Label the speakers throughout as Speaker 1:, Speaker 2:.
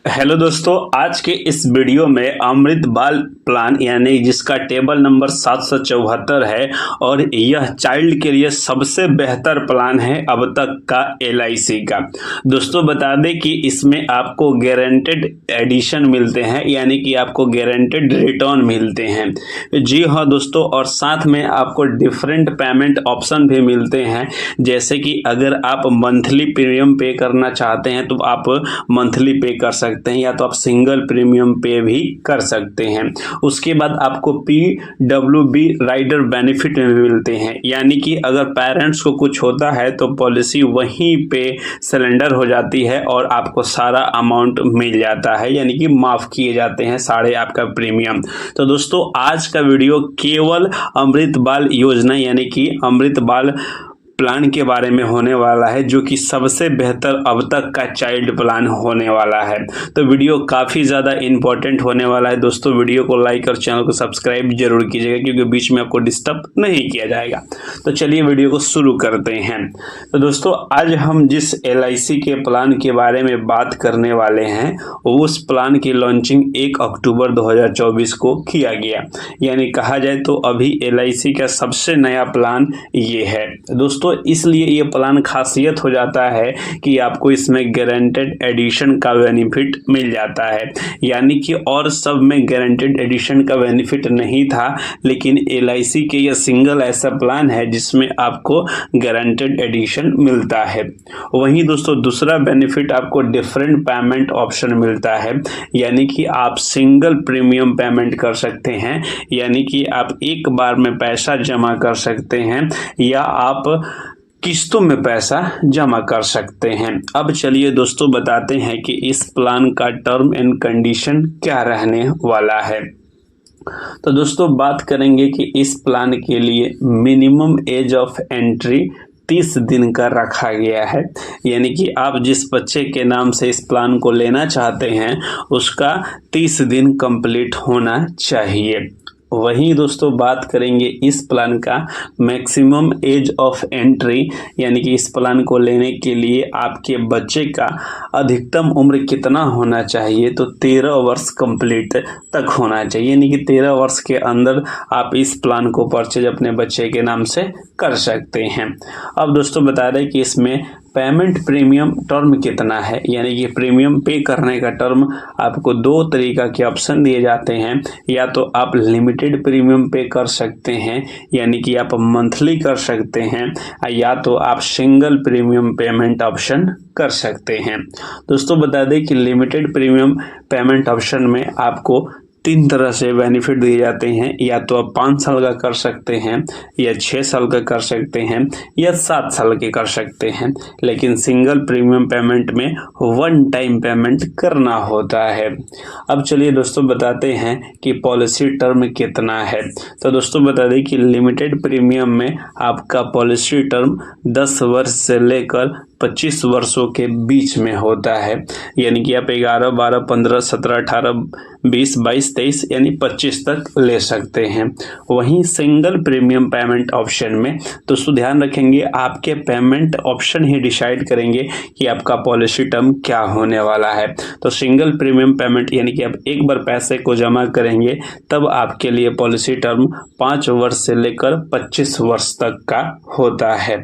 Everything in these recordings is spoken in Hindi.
Speaker 1: हेलो दोस्तों, आज के इस वीडियो में अमृत बाल प्लान यानी जिसका टेबल नंबर 774 है और यह चाइल्ड के लिए सबसे बेहतर प्लान है अब तक का LIC का। दोस्तों बता दें कि इसमें आपको गारंटेड एडिशन मिलते हैं यानी कि आपको गारंटेड रिटर्न मिलते हैं। जी हाँ दोस्तों, और साथ में आपको डिफरेंट पेमेंट ऑप्शन भी मिलते हैं। जैसे कि अगर आप मंथली प्रीमियम पे करना चाहते हैं तो आप मंथली पे कर सकते हैं या तो आप सिंगल प्रीमियम पे भी कर सकते हैं। उसके बाद आपको PWB राइडर बेनिफिट में मिलते हैं यानी कि अगर पेरेंट्स को कुछ होता है तो पॉलिसी वहीं पे सिलेंडर हो जाती है और आपको सारा अमाउंट मिल जाता है यानी कि माफ़ किए जाते हैं सारे आपका प्रीमियम। तो दोस्तों आज का वीडियो केवल अमृत बाल योजना यानी कि अमृत बाल प्लान के बारे में होने वाला है, जो कि सबसे बेहतर अब तक का चाइल्ड प्लान होने वाला है। तो वीडियो काफ़ी ज़्यादा इंपॉर्टेंट होने वाला है दोस्तों। वीडियो को लाइक और चैनल को सब्सक्राइब जरूर कीजिएगा क्योंकि बीच में आपको डिस्टर्ब नहीं किया जाएगा। तो चलिए वीडियो को शुरू करते हैं। तो दोस्तों आज हम जिस LIC के प्लान के बारे में बात करने वाले हैं उस प्लान की लॉन्चिंग 1 अक्टूबर 2024 को किया गया, यानी कहा जाए तो अभी LIC का सबसे नया प्लान ये है दोस्तों। इसलिए ये प्लान खासियत हो जाता है कि आपको इसमें गारंटेड एडिशन का बेनिफिट मिल जाता है, यानी कि और सब में गारंटेड एडिशन का बेनिफिट नहीं था, लेकिन LIC के ये सिंगल ऐसा प्लान है जिसमें आपको गारंटेड एडिशन मिलता है। वहीं दोस्तों दूसरा बेनिफिट आपको डिफरेंट पेमेंट ऑप्शन मिलता है, यानी कि आप सिंगल प्रीमियम पेमेंट कर सकते हैं, यानी कि आप एक बार में पैसा जमा कर सकते हैं या आप किस्तों में पैसा जमा कर सकते हैं। अब चलिए दोस्तों बताते हैं कि इस प्लान का टर्म एंड कंडीशन क्या रहने वाला है। तो दोस्तों बात करेंगे कि इस प्लान के लिए मिनिमम एज ऑफ एंट्री 30 दिन का रखा गया है, यानी कि आप जिस बच्चे के नाम से इस प्लान को लेना चाहते हैं उसका 30 दिन कंप्लीट होना चाहिए। वहीं दोस्तों बात करेंगे इस प्लान का मैक्सिमम एज ऑफ एंट्री, यानी कि इस प्लान को लेने के लिए आपके बच्चे का अधिकतम उम्र कितना होना चाहिए, तो 13 वर्ष कंप्लीट तक होना चाहिए, यानी कि 13 वर्ष के अंदर आप इस प्लान को परचेज अपने बच्चे के नाम से कर सकते हैं। अब दोस्तों बता रहे कि इसमें पेमेंट प्रीमियम टर्म कितना है, यानी कि प्रीमियम पे करने का टर्म आपको दो तरीका के ऑप्शन दिए जाते हैं। या तो आप लिमिटेड प्रीमियम पे कर सकते हैं यानी कि आप मंथली कर सकते हैं, या तो आप सिंगल प्रीमियम पेमेंट ऑप्शन कर सकते हैं। दोस्तों बता दें कि लिमिटेड प्रीमियम पेमेंट ऑप्शन में आपको 3 तरह से बेनिफिट दिए जाते हैं, या तो आप 5 साल का कर सकते हैं या 6 साल का कर सकते हैं या 7 साल के कर सकते हैं, लेकिन सिंगल प्रीमियम पेमेंट में 1 टाइम पेमेंट करना होता है। अब चलिए दोस्तों बताते हैं कि पॉलिसी टर्म कितना है। तो दोस्तों बता दें कि लिमिटेड प्रीमियम में आपका पॉलिसी टर्म 10 वर्ष से लेकर 25 वर्षों के बीच में होता है, यानी कि आप 11, 12, 15, 17, 18, 20, 22, 23 यानी 25 तक ले सकते हैं। वहीं सिंगल प्रीमियम पेमेंट ऑप्शन में दोस्तों ध्यान रखेंगे आपके पेमेंट ऑप्शन ही डिसाइड करेंगे कि आपका पॉलिसी टर्म क्या होने वाला है। तो सिंगल प्रीमियम पेमेंट यानी कि आप एक बार पैसे को जमा करेंगे तब आपके लिए पॉलिसी टर्म 5 वर्ष से लेकर 25 वर्ष तक का होता है।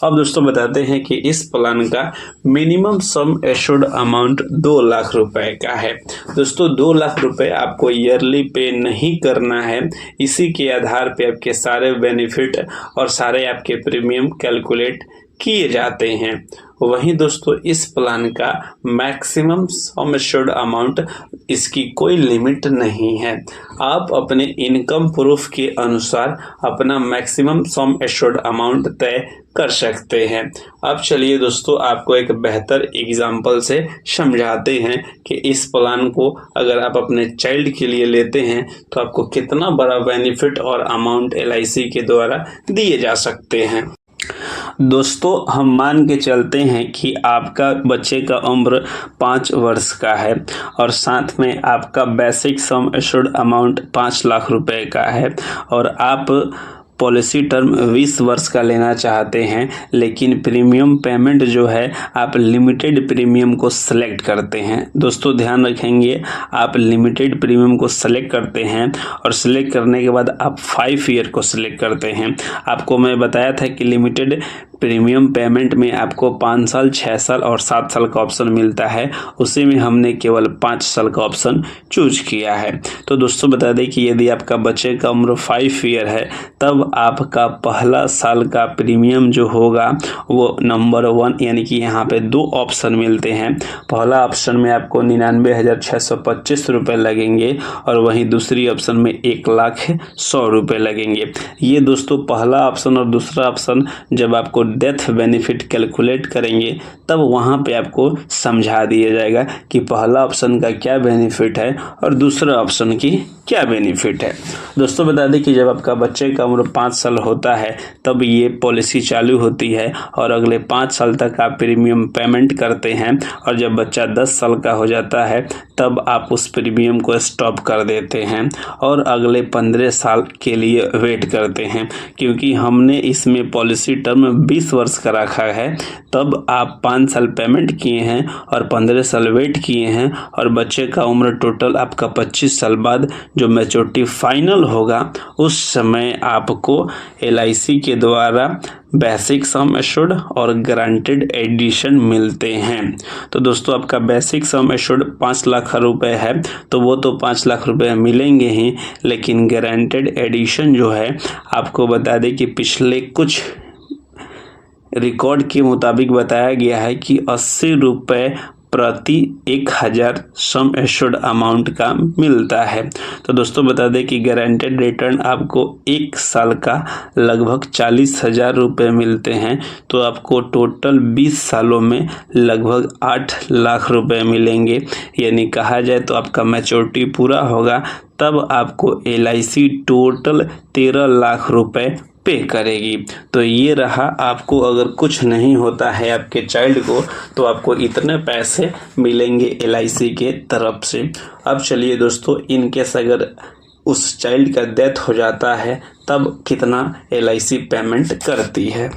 Speaker 1: अब दोस्तों बताते हैं कि इस प्लान का minimum sum assured amount 2 lakh रुपए का है। दोस्तों 2 लाख रुपए आपको ईयरली पे नहीं करना है, इसी के आधार पे आपके सारे बेनिफिट और सारे आपके प्रीमियम कैलकुलेट किए जाते हैं। वहीं दोस्तों इस प्लान का मैक्सिमम सम एश्योर्ड अमाउंट इसकी कोई लिमिट नहीं है, आप अपने इनकम प्रूफ के अनुसार अपना मैक्सिमम सम एश्योर्ड अमाउंट तय कर सकते हैं। अब चलिए दोस्तों आपको एक बेहतर एग्जाम्पल से समझाते हैं कि इस प्लान को अगर आप अपने चाइल्ड के लिए लेते हैं तो आपको कितना बड़ा बेनिफिट और अमाउंट LIC के द्वारा दिए जा सकते हैं। दोस्तों हम मान के चलते हैं कि आपका बच्चे का उम्र 5 वर्ष का है और साथ में आपका basic sum assured amount 5 lakh रुपए का है और आप पॉलिसी टर्म 20 वर्ष का लेना चाहते हैं, लेकिन प्रीमियम पेमेंट जो है आप लिमिटेड प्रीमियम को सिलेक्ट करते हैं। दोस्तों ध्यान रखेंगे, आप लिमिटेड प्रीमियम को सिलेक्ट करते हैं और सिलेक्ट करने के बाद आप 5 ईयर को सिलेक्ट करते हैं। आपको मैं बताया था कि लिमिटेड प्रीमियम पेमेंट में आपको 5 साल, 6 साल और 7 साल का ऑप्शन मिलता है, उसी में हमने केवल 5 साल का ऑप्शन चूज किया है। तो दोस्तों बता दें कि यदि आपका बच्चे का उम्र 5 ईयर है तब आपका पहला साल का प्रीमियम जो होगा वो नंबर 1 यानी कि यहाँ पे 2 ऑप्शन मिलते हैं। पहला ऑप्शन में आपको 99,625 रुपये लगेंगे और वहीं दूसरी ऑप्शन में 1,100,000 रुपये लगेंगे। ये दोस्तों पहला ऑप्शन और दूसरा ऑप्शन जब आपको डेथ बेनिफिट कैलकुलेट करेंगे तब वहाँ पे आपको समझा दिया जाएगा कि पहला ऑप्शन का क्या बेनिफिट है और दूसरा ऑप्शन की क्या बेनिफिट है। दोस्तों बता दें कि जब आपका बच्चे का उम्र 5 साल होता है तब ये पॉलिसी चालू होती है और अगले 5 साल तक आप प्रीमियम पेमेंट करते हैं और जब बच्चा 10 साल का हो जाता है तब आप उस प्रीमियम को स्टॉप कर देते हैं और अगले 15 साल के लिए वेट करते हैं। क्योंकि हमने इसमें पॉलिसी टर्म 20 वर्ष का रखा है, तब आप 5 साल पेमेंट किए हैं और 15 साल वेट किए हैं और बच्चे का उम्र टोटल आपका 25 साल बाद जो मैच्योरिटी फाइनल होगा उस समय आपको LIC के द्वारा बेसिक सम एश्योर्ड और गारंटेड एडिशन मिलते हैं। तो दोस्तों आपका बेसिक सम एश्योर्ड 5 लाख रुपए है तो वो तो 5 लाख रुपए मिलेंगे ही, लेकिन गारंटेड एडिशन जो है आपको बता दें कि पिछले कुछ रिकॉर्ड के मुताबिक बताया गया है कि 80 रुपये प्रति 1000 सम एश्योर्ड अमाउंट का मिलता है। तो दोस्तों बता दें कि गारंटेड रिटर्न आपको 1 साल का लगभग 40,000 रुपये मिलते हैं। तो आपको टोटल 20 सालों में लगभग 8 लाख रुपए मिलेंगे। यानी कहा जाए तो आपका मैच्योरिटी पूरा होगा तब आपको LIC टोटल 13 लाख रुपए पे करेगी। तो ये रहा, आपको अगर कुछ नहीं होता है आपके चाइल्ड को तो आपको इतने पैसे मिलेंगे LIC के तरफ से। अब चलिए दोस्तों, इनकेस अगर उस चाइल्ड का डेथ हो जाता है तब कितना LIC पेमेंट करती है।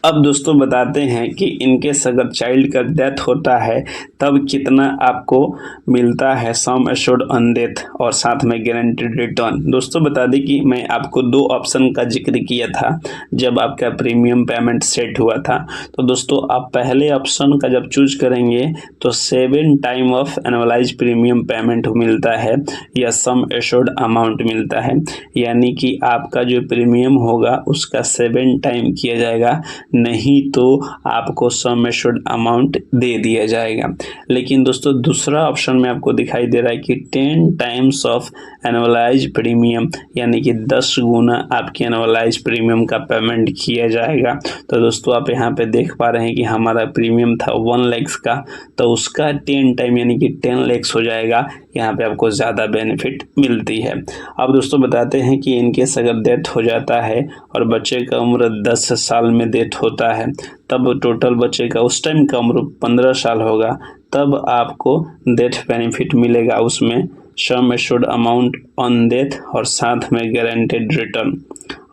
Speaker 1: अब दोस्तों बताते हैं कि इनकेस अगर चाइल्ड का डेथ होता है तब कितना आपको मिलता है सम एश्योर्ड ऑन डेथ और साथ में गारंटेड रिटर्न। दोस्तों बता दें कि मैं आपको 2 ऑप्शन का जिक्र किया था जब आपका प्रीमियम पेमेंट सेट हुआ था। तो दोस्तों आप पहले ऑप्शन का जब चूज करेंगे तो 7 time of annualise premium payment मिलता है या सम एश्योर्ड अमाउंट मिलता है, यानी कि आपका जो प्रीमियम होगा उसका 7 टाइम किया जाएगा, नहीं तो आपको सम एश्योर्ड अमाउंट दे दिया जाएगा। लेकिन दोस्तों दूसरा ऑप्शन में आपको दिखाई दे रहा है कि 10 टाइम्स ऑफ एनुअलाइज प्रीमियम, यानी कि 10 गुना आपके एनुअलाइज प्रीमियम का पेमेंट किया जाएगा। तो दोस्तों आप यहाँ पे देख पा रहे हैं कि हमारा प्रीमियम था 1 लाख का, तो उसका 10 टाइम यानी कि 10 लाख हो जाएगा। यहाँ पे आपको ज़्यादा बेनिफिट मिलती है। अब दोस्तों बताते हैं कि इनकेस अगर डेथ हो जाता है और बच्चे का उम्र 10 साल में डेथ होता है तब टोटल बच्चे का उस टाइम का उम्र 15 साल होगा, तब आपको डेथ बेनिफिट मिलेगा। उसमें sum assured amount on death और साथ में गारंटेड रिटर्न,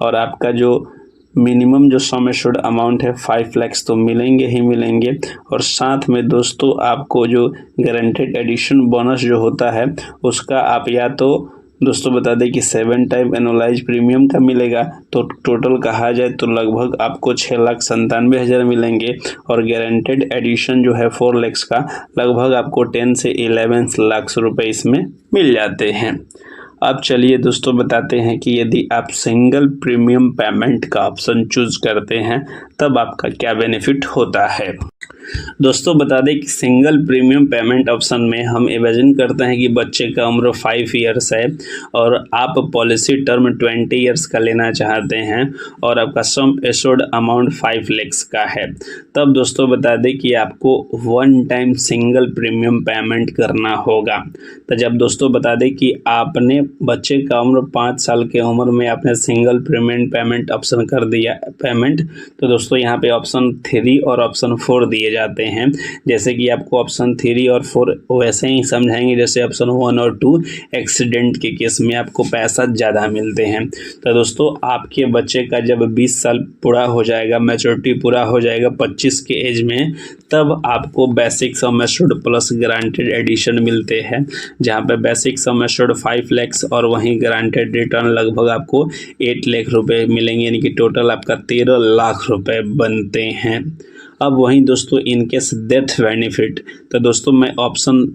Speaker 1: और आपका जो मिनिमम जो सम एश्योर्ड अमाउंट है 5 लाख तो मिलेंगे ही मिलेंगे। और साथ में दोस्तों आपको जो गारंटेड एडिशन बोनस जो होता है उसका आप या तो दोस्तों बता दें कि 7 टाइम एनुअलाइज प्रीमियम का मिलेगा, तो टोटल कहा जाए तो लगभग आपको 6,97,000 मिलेंगे। और गारंटेड एडिशन जो है 4 लाख का, लगभग आपको 10 से 11 लाख रुपए इसमें मिल जाते हैं। अब चलिए दोस्तों बताते हैं कि यदि आप सिंगल प्रीमियम पेमेंट का ऑप्शन चूज करते हैं तब आपका क्या बेनिफिट होता है। दोस्तों बता दें कि सिंगल प्रीमियम पेमेंट ऑप्शन में हम इमेजिन करते हैं कि बच्चे का उम्र 5 ईयर्स है और आप पॉलिसी टर्म 20 ईयर्स का लेना चाहते हैं और आपका सम एश्योर्ड अमाउंट 5 लाख का है। तब दोस्तों बता दें कि आपको 1 टाइम सिंगल प्रीमियम पेमेंट करना होगा। तो जब दोस्तों बता दें कि आपने बच्चे का उम्र 5 साल के उम्र में आपने सिंगल प्रीमियम पेमेंट ऑप्शन कर दिया पेमेंट, तो दोस्तों यहाँ पे ऑप्शन 3 और ऑप्शन 4 दिए जाते हैं, जैसे कि आपको ऑप्शन 3 और 4 वैसे ही समझाएंगे जैसे ऑप्शन 1 और 2 एक्सीडेंट के केस में आपको पैसा ज़्यादा मिलते हैं। तो दोस्तों आपके बच्चे का जब 20 साल पूरा हो जाएगा, मैच्योरिटी पूरा हो जाएगा 25 के एज में, तब आपको basic sum assured plus guaranteed addition मिलते हैं, जहाँ पे बेसिक सम एश्योर्ड 5 लाख और वहीं गारंटेड रिटर्न लगभग आपको 8 लाख रुपए मिलेंगे, यानी कि टोटल आपका 13 लाख रुपए बनते हैं। अब वहीं दोस्तों इनकेस डेथ बेनिफिट, तो दोस्तों मैं ऑप्शन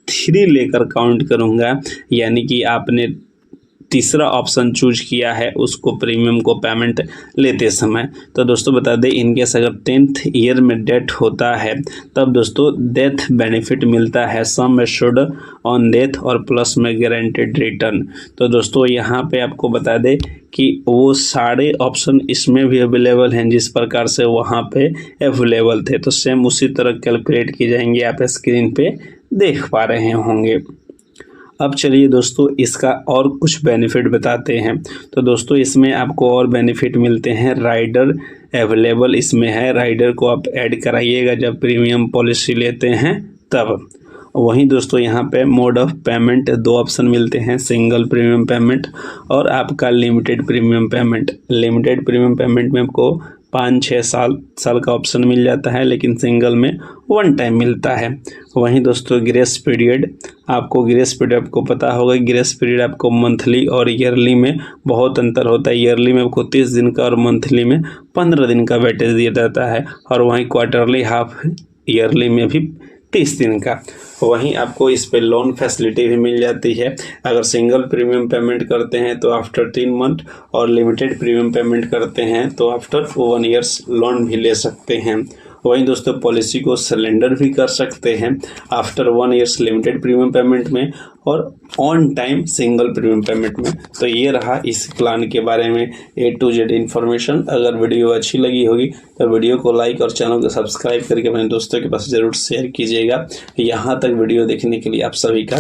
Speaker 1: 3 लेकर काउंट करूंगा, यानी कि आपने तीसरा ऑप्शन चूज किया है उसको प्रीमियम को पेमेंट लेते समय। तो दोस्तों बता दें इनकेस अगर 10th ईयर में डेथ होता है तब दोस्तों डेथ बेनिफिट मिलता है सम एश्योर्ड ऑन डेथ और प्लस में गारंटेड रिटर्न। तो दोस्तों यहाँ पे आपको बता दें कि वो सारे ऑप्शन इसमें भी अवेलेबल हैं जिस प्रकार से वहाँ पे अवेलेबल थे, तो सेम उसी तरह कैलकुलेट की जाएंगे, आप स्क्रीन पे देख पा रहे होंगे। अब चलिए दोस्तों इसका और कुछ बेनिफिट बताते हैं। तो दोस्तों इसमें आपको और बेनिफिट मिलते हैं, राइडर अवेलेबल इसमें है, राइडर को आप ऐड कराइएगा जब प्रीमियम पॉलिसी लेते हैं तब। वहीं दोस्तों यहाँ पे मोड ऑफ पेमेंट 2 ऑप्शन मिलते हैं, सिंगल प्रीमियम पेमेंट और आपका limited premium payment. Limited premium payment में आपको 5-6 साल का ऑप्शन मिल जाता है, लेकिन सिंगल में 1 टाइम मिलता है। वहीं दोस्तों ग्रेस पीरियड, आपको पता होगा ग्रेस पीरियड आपको मंथली और ईयरली में बहुत अंतर होता है। ईयरली में आपको 30 दिन का और मंथली में 15 दिन का वेटेज दिया जाता है, और वहीं क्वार्टरली हाफ ईयरली में भी 30 दिन का। वहीं आपको इस पे लोन फैसिलिटी भी मिल जाती है। अगर सिंगल प्रीमियम पेमेंट करते हैं तो आफ्टर 3 मंथ, और लिमिटेड प्रीमियम पेमेंट करते हैं तो आफ्टर 1 ईयर्स लोन भी ले सकते हैं। वहीं दोस्तों पॉलिसी को सरेंडर भी कर सकते हैं after 1 years limited premium payment में और on time single premium payment में। तो ये रहा इस प्लान के बारे में A to Z इन्फॉर्मेशन। अगर वीडियो अच्छी लगी होगी तो वीडियो को लाइक और चैनल को सब्सक्राइब करके अपने दोस्तों के पास ज़रूर शेयर कीजिएगा। यहाँ तक वीडियो देखने के लिए आप सभी का